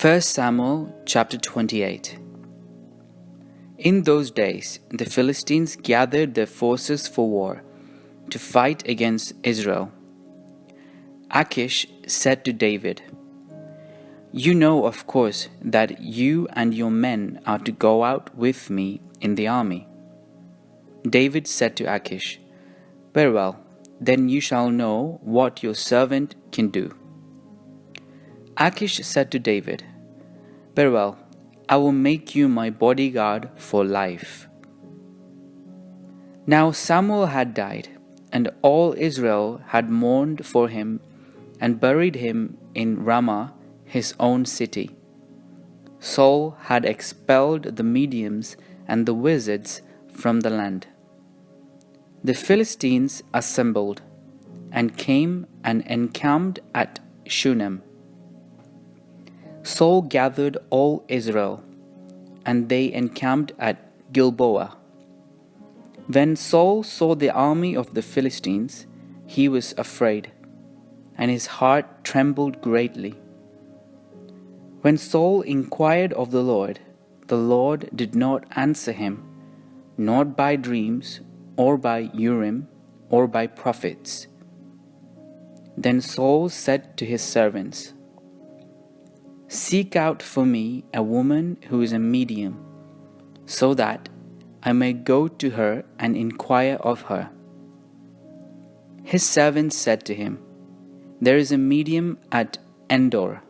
1 Samuel chapter 28. In those days, the Philistines gathered their forces for war to fight against Israel. Achish said to David, "You know, of course, that you and your men are to go out with me in the army." David said to Achish, "Very well, then you shall know what your servant can do." Achish said to David, "Very well, I will make you my bodyguard for life." Now Samuel had died, and all Israel had mourned for him and buried him in Ramah, his own city. Saul had expelled the mediums and the wizards from the land. The Philistines assembled and came and encamped at Shunem. Saul gathered all Israel, and they encamped at Gilboa. When Saul saw the army of the Philistines, he was afraid, and his heart trembled greatly. When Saul inquired of the Lord did not answer him, not by dreams, or by Urim, or by prophets. Then Saul said to his servants, "Seek out for me a woman who is a medium, so that I may go to her and inquire of her." His servants said to him, "There is a medium at Endor."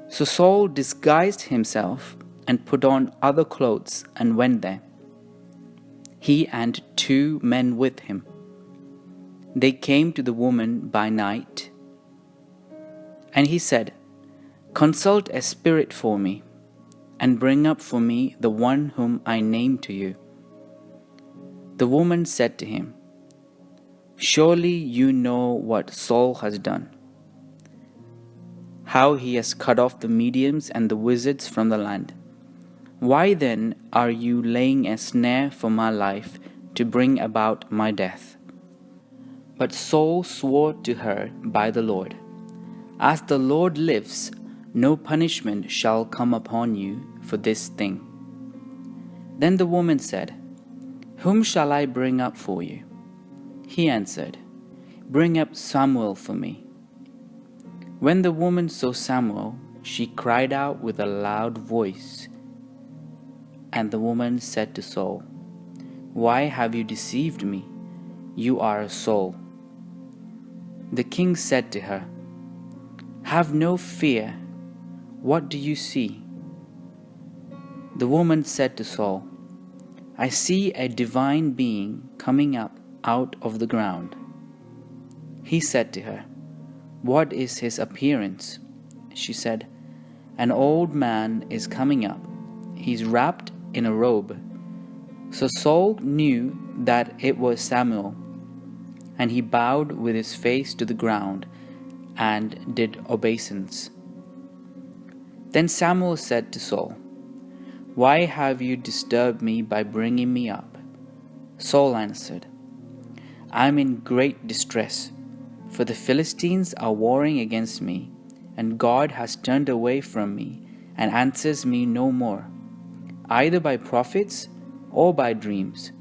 So Saul disguised himself and put on other clothes and went there, he and 2 men with him. They came to the woman by night, and he said, "Consult a spirit for me, and bring up for me the one whom I name to you." The woman said to him, "Surely you know what Saul has done, how he has cut off the mediums and the wizards from the land. Why then are you laying a snare for my life to bring about my death?" But Saul swore to her by the Lord, "As the Lord lives, no punishment shall come upon you for this thing." Then the woman said, "Whom shall I bring up for you?" He answered, "Bring up Samuel for me." When the woman saw Samuel, she cried out with a loud voice. And the woman said to Saul, "Why have you deceived me? You are Saul." The king said to her, "Have no fear. What do you see?" The woman said to Saul, "I see a divine being coming up out of the ground." He said to her, "What is his appearance?" She said, "An old man is coming up. He's wrapped in a robe." So Saul knew that it was Samuel, and he bowed with his face to the ground and did obeisance. Then Samuel said to Saul, "Why have you disturbed me by bringing me up?" Saul answered, "I am in great distress, for the Philistines are warring against me, and God has turned away from me and answers me no more, either by prophets or by dreams.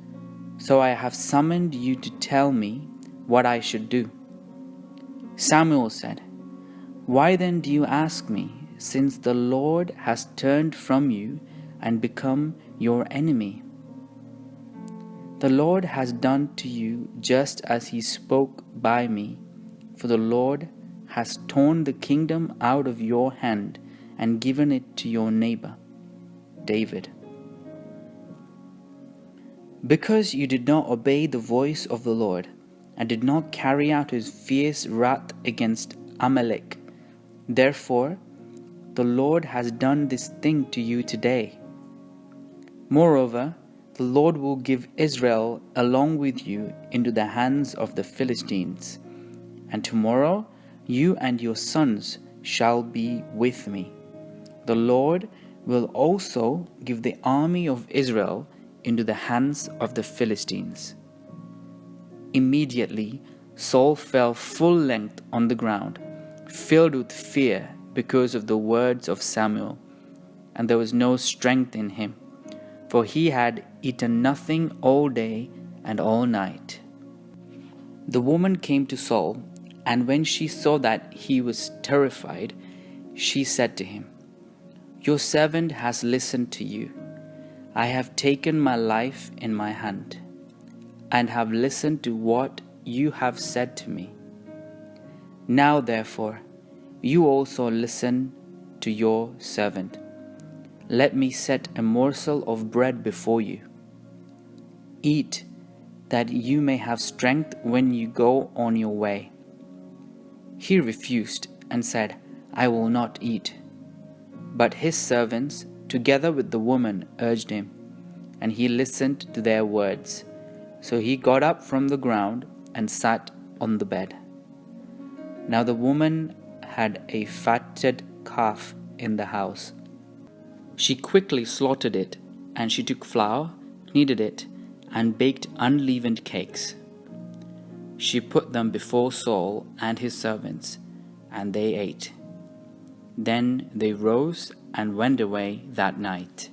So I have summoned you to tell me what I should do." Samuel said, "Why then do you ask me, since the Lord has turned from you and become your enemy? The Lord has done to you just as he spoke by me, for the Lord has torn the kingdom out of your hand and given it to your neighbor, David. Because you did not obey the voice of the Lord, and did not carry out his fierce wrath against Amalek, therefore the Lord has done this thing to you today. Moreover, the Lord will give Israel along with you into the hands of the Philistines, and tomorrow you and your sons shall be with me. The Lord will also give the army of Israel into the hands of the Philistines." Immediately Saul fell full length on the ground, filled with fear because of the words of Samuel, and there was no strength in him, for he had eaten nothing all day and all night. The woman came to Saul, and when she saw that he was terrified, she said to him, "Your servant has listened to you. I have taken my life in my hand, and have listened to what you have said to me. Now therefore, you also listen to your servant. Let me set a morsel of bread before you. Eat, that you may have strength when you go on your way." He refused and said, "I will not eat." But his servants, together with the woman, urged him, and he listened to their words. So he got up from the ground and sat on the bed. Now the woman had a fatted calf in the house. She quickly slaughtered it, and she took flour, kneaded it, and baked unleavened cakes. She put them before Saul and his servants, and they ate. Then they rose and went away that night.